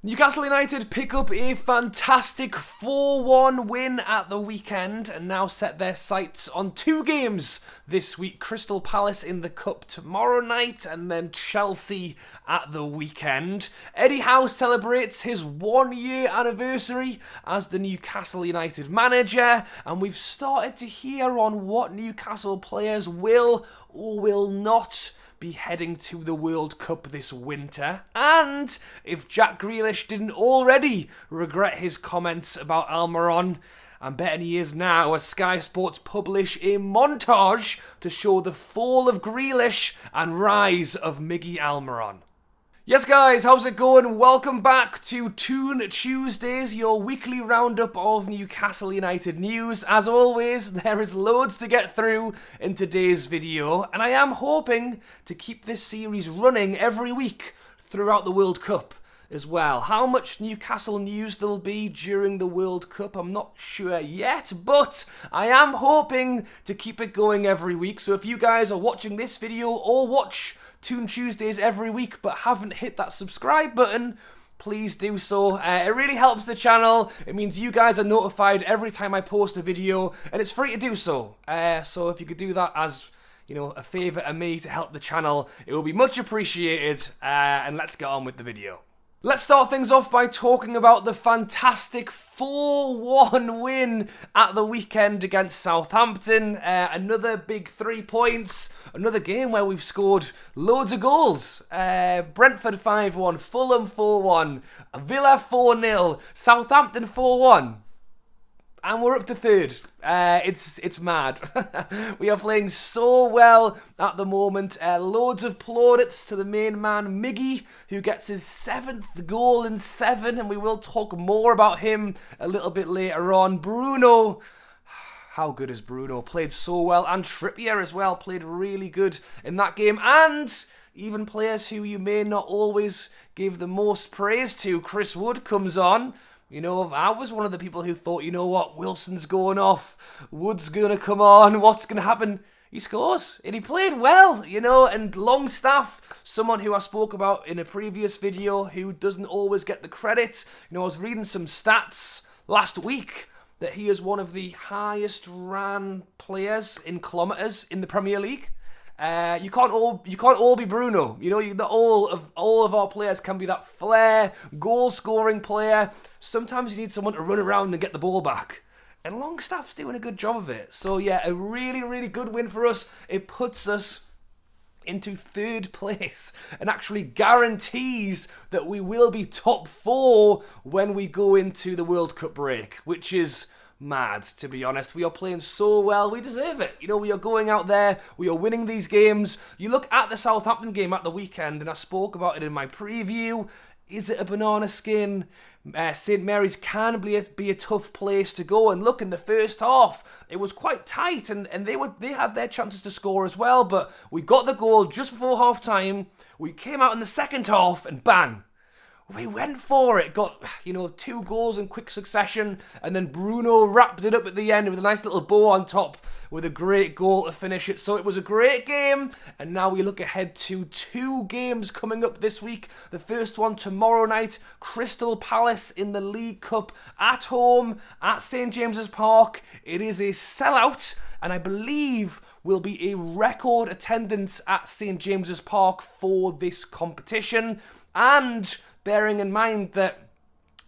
Newcastle United pick up a fantastic 4-1 win at the weekend and now set their sights on two games this week. Crystal Palace in the Cup tomorrow night and then Chelsea at the weekend. Eddie Howe celebrates his 1-year anniversary as the Newcastle United manager, and we've started to hear on what Newcastle players will or will not be heading to the World Cup this winter, and if Jack Grealish didn't already regret his comments about Almiron, I'm betting he is now, as Sky Sports publish a montage to show the fall of Grealish and rise of Miguel Almiron. Yes guys, how's it going? Welcome back to Toon Tuesdays, your weekly roundup of Newcastle United news. As always, there is loads to get through in today's video, and I am hoping to keep this series running every week throughout the World Cup as well. How much Newcastle news there'll be during the World Cup, I'm not sure yet, but I am hoping to keep it going every week. So if you guys are watching this video or watch Toon Tuesdays every week but haven't hit that subscribe button, please do so. It really helps the channel. It means you guys are notified every time I post a video, and it's free to do so. So if you could do that as, you know, a favour to me to help the channel, it will be much appreciated. And let's get on with the video. Let's start things off by talking about the fantastic 4-1 win at the weekend against Southampton. Another big 3 points. Another game where we've scored loads of goals. Brentford 5-1, Fulham 4-1, Villa 4-0, Southampton 4-1. And we're up to third. It's mad. We are playing so well at the moment. Loads of plaudits to the main man, Miggy, who gets his 7th goal in 7, and we will talk more about him a little bit later on. Bruno, how good is Bruno? Played so well. And Trippier as well, played really good in that game. And even players who you may not always give the most praise to. Chris Wood comes on. You know, I was one of the people who thought, you know what, Wilson's going off, Wood's going to come on, what's going to happen? He scores, and he played well, you know, and Longstaff, someone who I spoke about in a previous video who doesn't always get the credit. You know, I was reading some stats last week that he is one of the highest ran players in kilometres in the Premier League. You can't all be Bruno. You know, all of our players can be that flair, goal-scoring player. Sometimes you need someone to run around and get the ball back. And Longstaff's doing a good job of it. So yeah, a really, really good win for us. It puts us into 3rd place and actually guarantees that we will be top 4 when we go into the World Cup break, which is mad, to be honest. We are playing so well, we deserve it. You know, we are going out there, we are winning these games. You look at the Southampton game at the weekend, and I spoke about it in my preview. Is it a banana skin? St Mary's can be a tough place to go, and look, in the first half it was quite tight, and they had their chances to score as well, but we got the goal just before half time. We came out in the second half and bang, we went for it, got, you know, 2 goals in quick succession, and then Bruno wrapped it up at the end with a nice little bow on top with a great goal to finish it. So it was a great game, and now we look ahead to 2 games coming up this week. The first one tomorrow night, Crystal Palace in the League Cup at home at St James's Park. It is a sellout, and I believe will be a record attendance at St James's Park for this competition. And bearing in mind that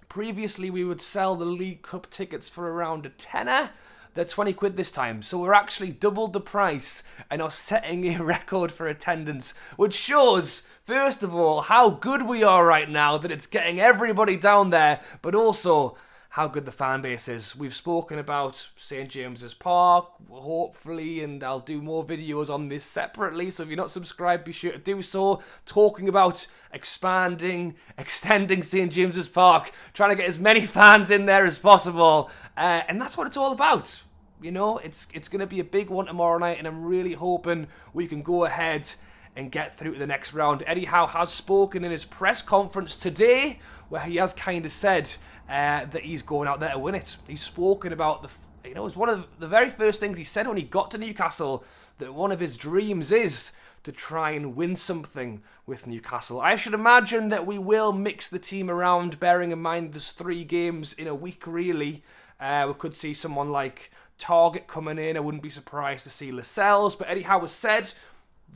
previously we would sell the League Cup tickets for around a tenner, they're 20 quid this time. So we're actually doubled the price and are setting a record for attendance, which shows, first of all, how good we are right now, that it's getting everybody down there, but also how good the fan base is. We've spoken about St James's Park, hopefully, and I'll do more videos on this separately, so if you're not subscribed, be sure to do so. Talking about expanding, extending St James's Park, trying to get as many fans in there as possible, and that's what it's all about. You know, it's going to be a big one tomorrow night, and I'm really hoping we can go ahead and get through to the next round. Eddie Howe has spoken in his press conference today, where he has kind of said that he's going out there to win it. He's spoken about it was one of the very first things he said when he got to Newcastle, that one of his dreams is to try and win something with Newcastle. I should imagine that we will mix the team around, bearing in mind there's 3 games in a week, really. We could see someone like Target coming in. I wouldn't be surprised to see Lascelles. But Eddie Howe has said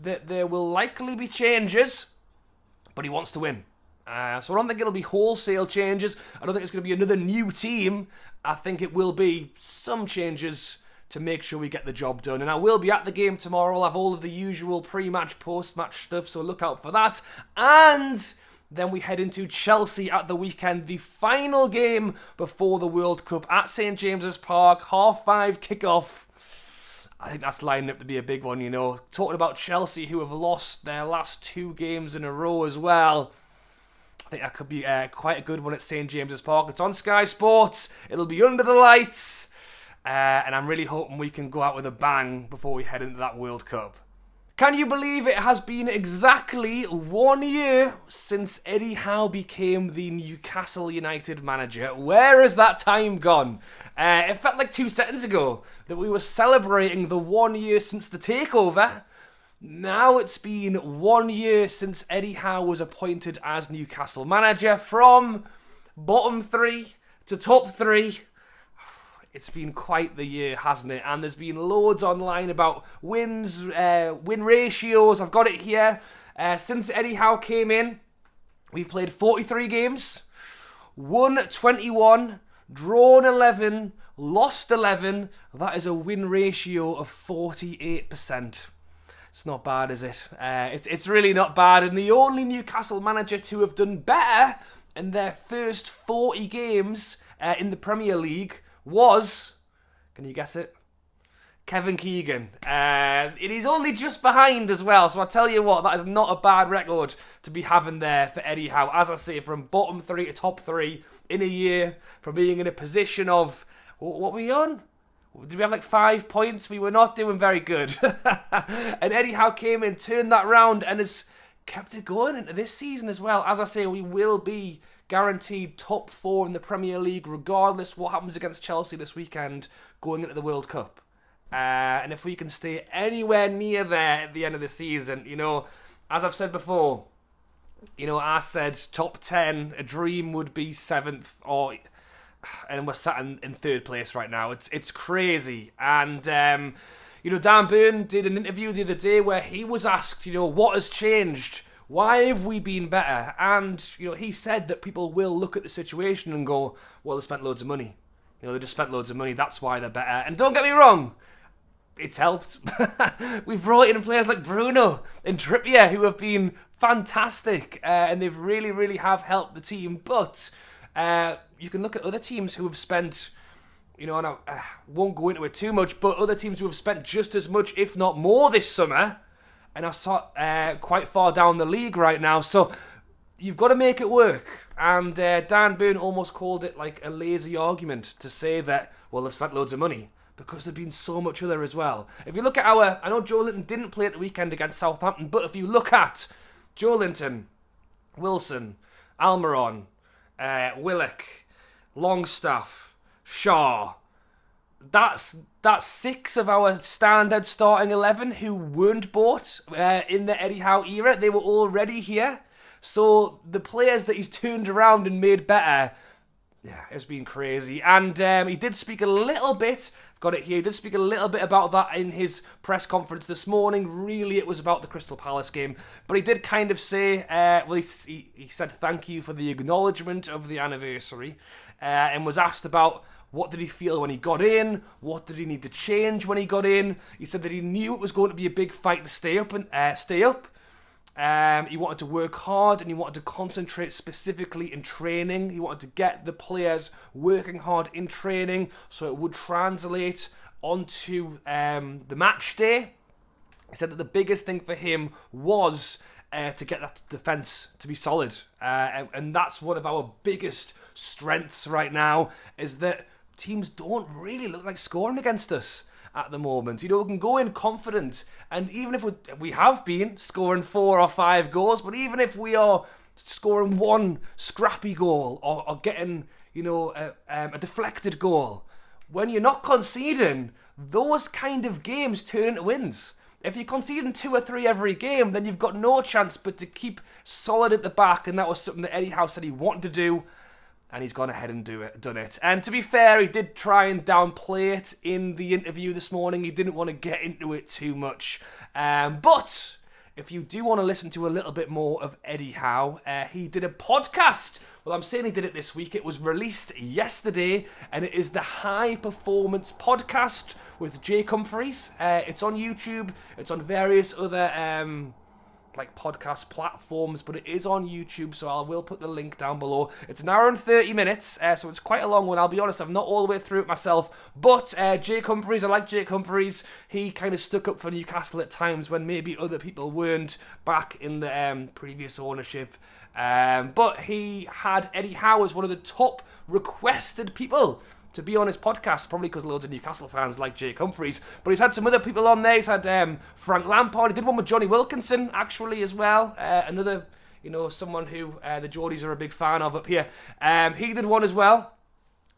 that there will likely be changes, but he wants to win. So I don't think it'll be wholesale changes. I don't think it's going to be another new team. I think it will be some changes to make sure we get the job done. And I will be at the game tomorrow. I'll have all of the usual pre-match, post-match stuff, so look out for that. And then we head into Chelsea at the weekend, the final game before the World Cup at St James's Park, 5:30 kickoff. I think that's lining up to be a big one, you know. Talking about Chelsea, who have lost their last 2 games in a row as well. I think that could be quite a good one at St James's Park. It's on Sky Sports. It'll be under the lights. And I'm really hoping we can go out with a bang before we head into that World Cup. Can you believe it has been exactly 1 year since Eddie Howe became the Newcastle United manager? Where has that time gone? It felt like 2 seconds ago that we were celebrating the 1 year since the takeover. Now it's been 1 year since Eddie Howe was appointed as Newcastle manager. From bottom 3 to top 3. It's been quite the year, hasn't it? And there's been loads online about wins, win ratios. I've got it here. Since Eddie Howe came in, we've played 43 games, won 21, drawn 11, lost 11. That is a win ratio of 48%. It's not bad, is it? It's really not bad. And the only Newcastle manager to have done better in their first 40 games in the Premier League was, can you guess it? Kevin Keegan. It is only just behind as well, so I tell you what, that is not a bad record to be having there for Eddie Howe. As I say, from bottom 3 to top 3 in a year, from being in a position of, what were we on? Did we have like 5 points? We were not doing very good. And Eddie Howe came in, turned that round, and has kept it going into this season as well. As I say, we will be guaranteed top 4 in the Premier League, regardless what happens against Chelsea this weekend, going into the World Cup. And if we can stay anywhere near there at the end of the season, you know, as I've said before, you know, I said top 10, a dream would be 7th, and we're sat in 3rd place right now. It's crazy. And, you know, Dan Burn did an interview the other day where he was asked, you know, what has changed? Why have we been better? And, you know, he said that people will look at the situation and go, well, they spent loads of money. You know, they just spent loads of money. That's why they're better. And don't get me wrong, it's helped. We've brought in players like Bruno and Trippier who have been fantastic. And they've really, really have helped the team. But you can look at other teams who have spent, you know, and I won't go into it too much, but other teams who have spent just as much, if not more, this summer, and are quite far down the league right now. So you've got to make it work. And Dan Burn almost called it like a lazy argument to say that, well, they've spent loads of money, because there's been so much other as well. If you look at I know Joe Linton didn't play at the weekend against Southampton, but if you look at Joe Linton, Wilson, Almiron, Willock, Longstaff, Shaw, that's 6 of our standard starting 11 who weren't bought in the Eddie Howe era. They were already here. So the players that he's turned around and made better, yeah, it's been crazy. And he did speak a little bit, got it here, he did speak a little bit about that in his press conference this morning. Really, it was about the Crystal Palace game. But he did kind of say, he said thank you for the acknowledgement of the anniversary, and was asked about what did he feel when he got in, what did he need to change when he got in. He said that he knew it was going to be a big fight to stay up. He wanted to work hard, and he wanted to concentrate specifically in training. He wanted to get the players working hard in training so it would translate onto the match day. He said that the biggest thing for him was to get that defence to be solid. And that's one of our biggest strengths right now, is that teams don't really look like scoring against us at the moment. You know, we can go in confident, and even if we have been scoring 4 or 5 goals, but even if we are scoring one scrappy goal or getting, you know, a deflected goal, when you're not conceding, those kind of games turn into wins. If you're conceding 2 or 3 every game, then you've got no chance but to keep solid at the back, and that was something that Eddie Howe said he wanted to do, and he's gone ahead and done it. And to be fair, he did try and downplay it in the interview this morning. He didn't want to get into it too much. But if you do want to listen to a little bit more of Eddie Howe, he did a podcast. Well, I'm saying he did it this week. It was released yesterday, and it is the High Performance Podcast with Jake Humphries. It's on YouTube. It's on various other podcast platforms, but it is on YouTube, so I will put the link down below. It's an hour and 30 minutes, so it's quite a long one. I'll be honest, I'm not all the way through it myself, but Jake Humphries, I like Jake Humphries. He kind of stuck up for Newcastle at times when maybe other people weren't back in the previous ownership. But he had Eddie Howe as one of the top requested people to be on his podcast, probably because loads of Newcastle fans like Jake Humphries. But he's had some other people on there. He's had Frank Lampard. He did one with Johnny Wilkinson, actually, as well. Another, someone who the Geordies are a big fan of up here. He did one as well,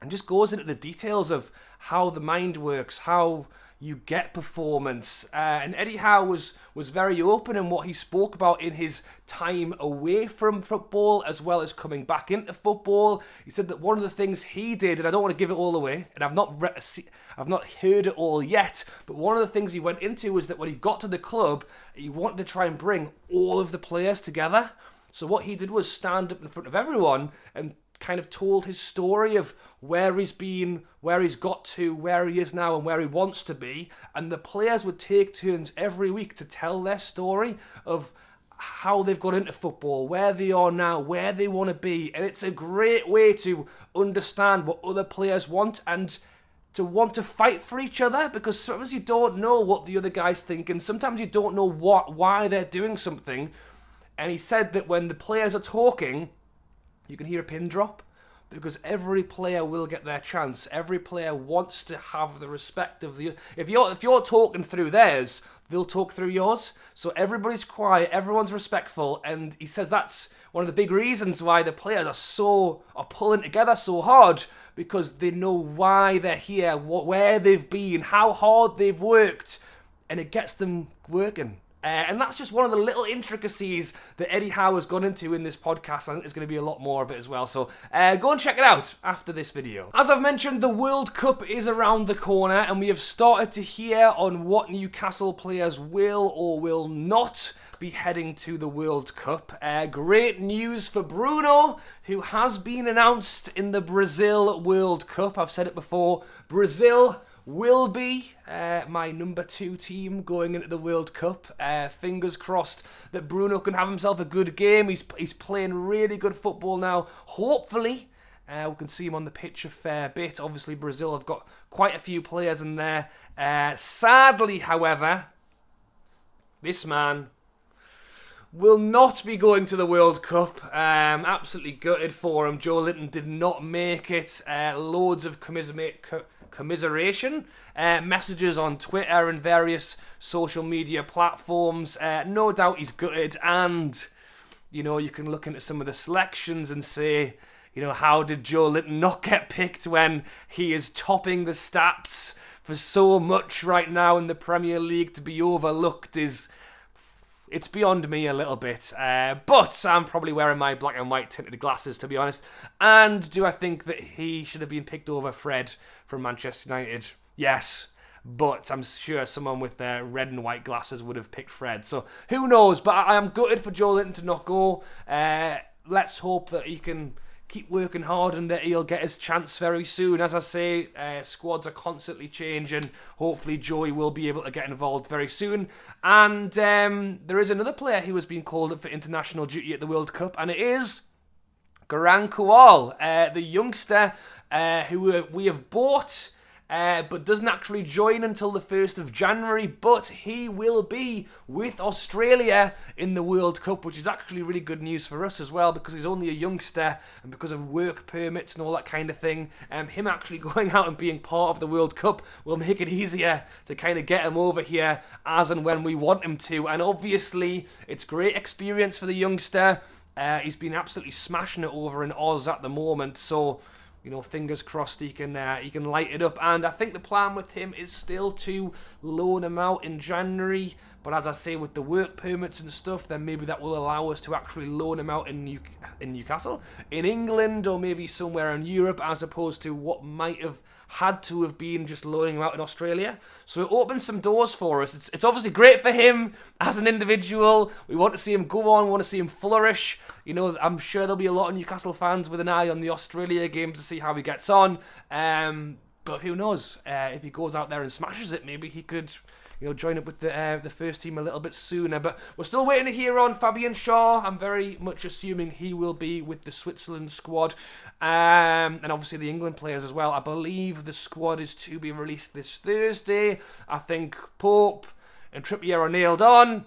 and just goes into the details of how the mind works, how you get performance. And Eddie Howe was very open in what he spoke about in his time away from football as well as coming back into football. He said that one of the things he did, and I don't want to give it all away, and I've not heard it all yet, but one of the things he went into was that when he got to the club, he wanted to try and bring all of the players together. So what he did was stand up in front of everyone and kind of told his story of where he's been, where he's got to, where he is now, and where he wants to be. And the players would take turns every week to tell their story of how they've got into football, where they are now, where they want to be. And it's a great way to understand what other players want and to want to fight for each other, because sometimes you don't know what the other guy's thinking. Sometimes you don't know why they're doing something. And he said that when the players are talking, you can hear a pin drop, because every player will get their chance. Every player wants to have the respect of the... If you're talking through theirs, they'll talk through yours. So everybody's quiet, everyone's respectful, and he says that's one of the big reasons why the players are pulling together so hard, because they know why they're here, where they've been, how hard they've worked, and it gets them working. And that's just one of the little intricacies that Eddie Howe has gone into in this podcast. I think there's going to be a lot more of it as well. So go and check it out after this video. As I've mentioned, the World Cup is around the corner, and we have started to hear on what Newcastle players will or will not be heading to the World Cup. Great news for Bruno, who has been announced in the Brazil World Cup. I've said it before, Brazil will be my number 2 team going into the World Cup. Fingers crossed that Bruno can have himself a good game. He's playing really good football now. Hopefully, we can see him on the pitch a fair bit. Obviously, Brazil have got quite a few players in there. Sadly, however, this man will not be going to the World Cup. Absolutely gutted for him. Joe Linton did not make it. Loads of commiseration messages on Twitter and various social media platforms. No doubt he's gutted, and you can look into some of the selections and say, how did Joe Linton not get picked when he is topping the stats for so much right now in the Premier League? To be overlooked it's beyond me a little bit, but I'm probably wearing my black and white tinted glasses, to be honest. And do I think that he should have been picked over Fred from Manchester United? Yes, but I'm sure someone with their red and white glasses would have picked Fred. So who knows? But I am gutted for Joe Linton to not go. Let's hope that he can keep working hard and that he'll get his chance very soon. As I say, squads are constantly changing. Hopefully Joey will be able to get involved very soon. And there is another player who has been called up for international duty at the World Cup, and it is Garang Kual, the youngster who we have bought, but doesn't actually join until the 1st of January, but he will be with Australia in the World Cup, which is actually really good news for us as well, because he's only a youngster, and because of work permits and all that kind of thing, him actually going out and being part of the World Cup will make it easier to kind of get him over here as and when we want him to. And obviously, it's great experience for the youngster. He's been absolutely smashing it over in Oz at the moment, so fingers crossed he can light it up. And I think the plan with him is still to loan him out in January. But as I say, with the work permits and stuff, then maybe that will allow us to actually loan him out in Newcastle, in England, or maybe somewhere in Europe, as opposed to what might have had to have been just loaning him out in Australia. So it opens some doors for us. It's obviously great for him as an individual. We want to see him go on, we want to see him flourish. I'm sure there'll be a lot of Newcastle fans with an eye on the Australia game to see how he gets on. But who knows? If he goes out there and smashes it, maybe he could join up with the first team a little bit sooner. But we're still waiting to hear on Fabian Schär. I'm very much assuming he will be with the Switzerland squad. And obviously the England players as well. I believe the squad is to be released this Thursday. I think Pope and Trippier are nailed on.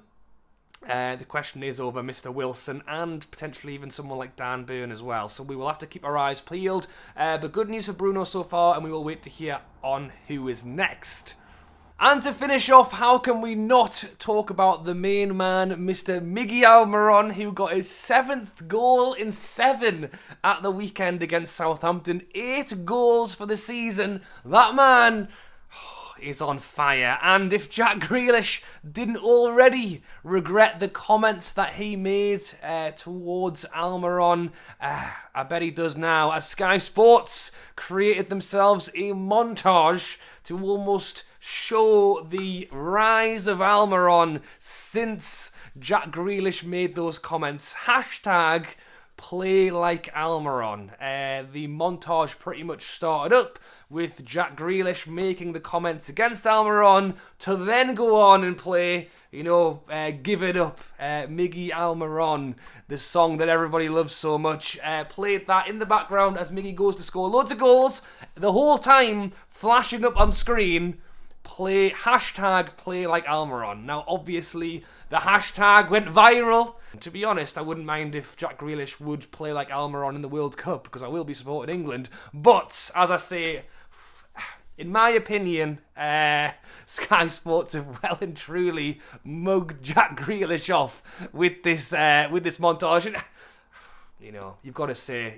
The question is over Mr. Wilson and potentially even someone like Dan Burn as well. So we will have to keep our eyes peeled. But good news for Bruno so far, and we will wait to hear on who is next. And to finish off, how can we not talk about the main man, Mr. Miguel Almiron, who got his 7th goal in 7 at the weekend against Southampton. 8 goals for the season. That man is on fire. And if Jack Grealish didn't already regret the comments that he made towards Almiron, I bet he does now, as Sky Sports created themselves a montage to almost show the rise of Almiron since Jack Grealish made those comments. Hashtag play like Almiron. The montage pretty much started up with Jack Grealish making the comments against Almiron to then go on and play, Give It Up, Miggy Almiron, the song that everybody loves so much. Played that in the background as Miggy goes to score loads of goals, the whole time flashing up on screen, hashtag play like Almiron. Now obviously the hashtag went viral. To be honest, I wouldn't mind if Jack Grealish would play like Almiron in the World Cup, because I will be supporting England. But as I say, in my opinion, Sky Sports have well and truly mugged Jack Grealish off with this montage. You've got to say,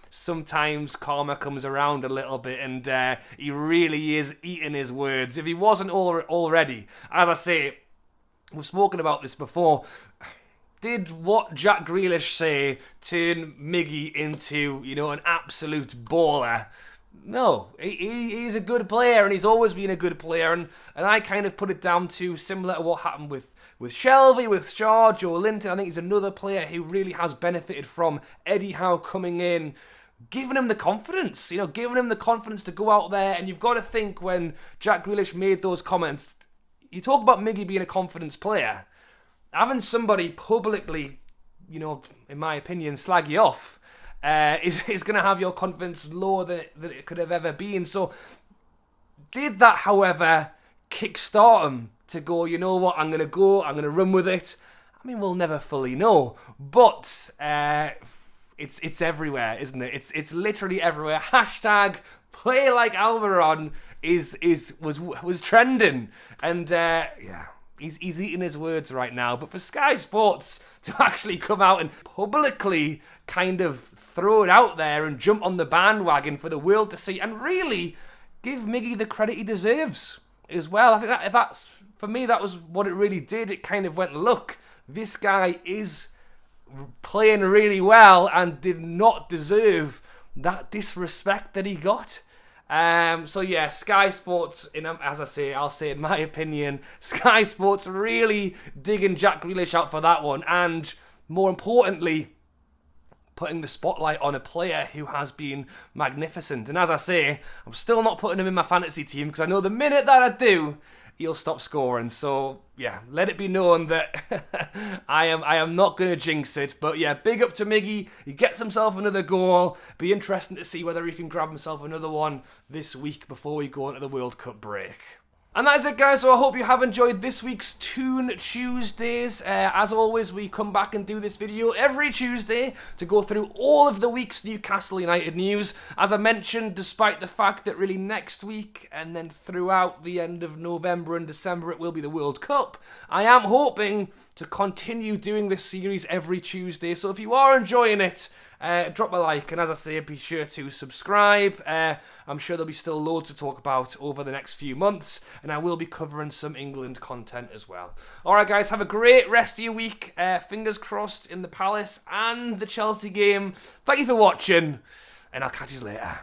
sometimes karma comes around a little bit, and he really is eating his words. If he wasn't already, as I say, we've spoken about this before. Did what Jack Grealish say turn Miggy into, an absolute baller? No, he's a good player, and he's always been a good player, and I kind of put it down to similar to what happened with Shelvey, with Shaw, Joe Linton. I think he's another player who really has benefited from Eddie Howe coming in, giving him the confidence, giving him the confidence to go out there. And you've got to think, when Jack Grealish made those comments, you talk about Miggy being a confidence player, having somebody publicly, in my opinion, slag you off, is going to have your confidence lower than it could have ever been. So did that, however, kickstart him to go, you know what, I'm going to run with it? I mean, we'll never fully know, but it's everywhere, isn't it? It's literally everywhere. Hashtag play like Almiron was trending, and he's eating his words right now. But for Sky Sports to actually come out and publicly kind of throw it out there and jump on the bandwagon for the world to see, and really give Miggy the credit he deserves as well. I think that's, for me, that was what it really did. It kind of went, look, this guy is playing really well and did not deserve that disrespect that he got. So yeah, Sky Sports, as I say, I'll say in my opinion, Sky Sports really digging Jack Grealish out for that one, and more importantly, putting the spotlight on a player who has been magnificent. And as I say, I'm still not putting him in my fantasy team, because I know the minute that I do, he'll stop scoring. So yeah, let it be known that I am not going to jinx it. But yeah, big up to Miggy. He gets himself another goal. Be interesting to see whether he can grab himself another one this week before we go into the World Cup break. And that is it, guys. So I hope you have enjoyed this week's Toon Tuesdays. As always, we come back and do this video every Tuesday to go through all of the week's Newcastle United news. As I mentioned, despite the fact that really next week and then throughout the end of November and December it will be the World Cup, I am hoping to continue doing this series every Tuesday. So if you are enjoying it, drop a like, and as I say, be sure to subscribe. I'm sure there'll be still loads to talk about over the next few months, and I will be covering some England content as well. Alright guys, have a great rest of your week. Fingers crossed in the Palace and the Chelsea game. Thank you for watching, and I'll catch you later.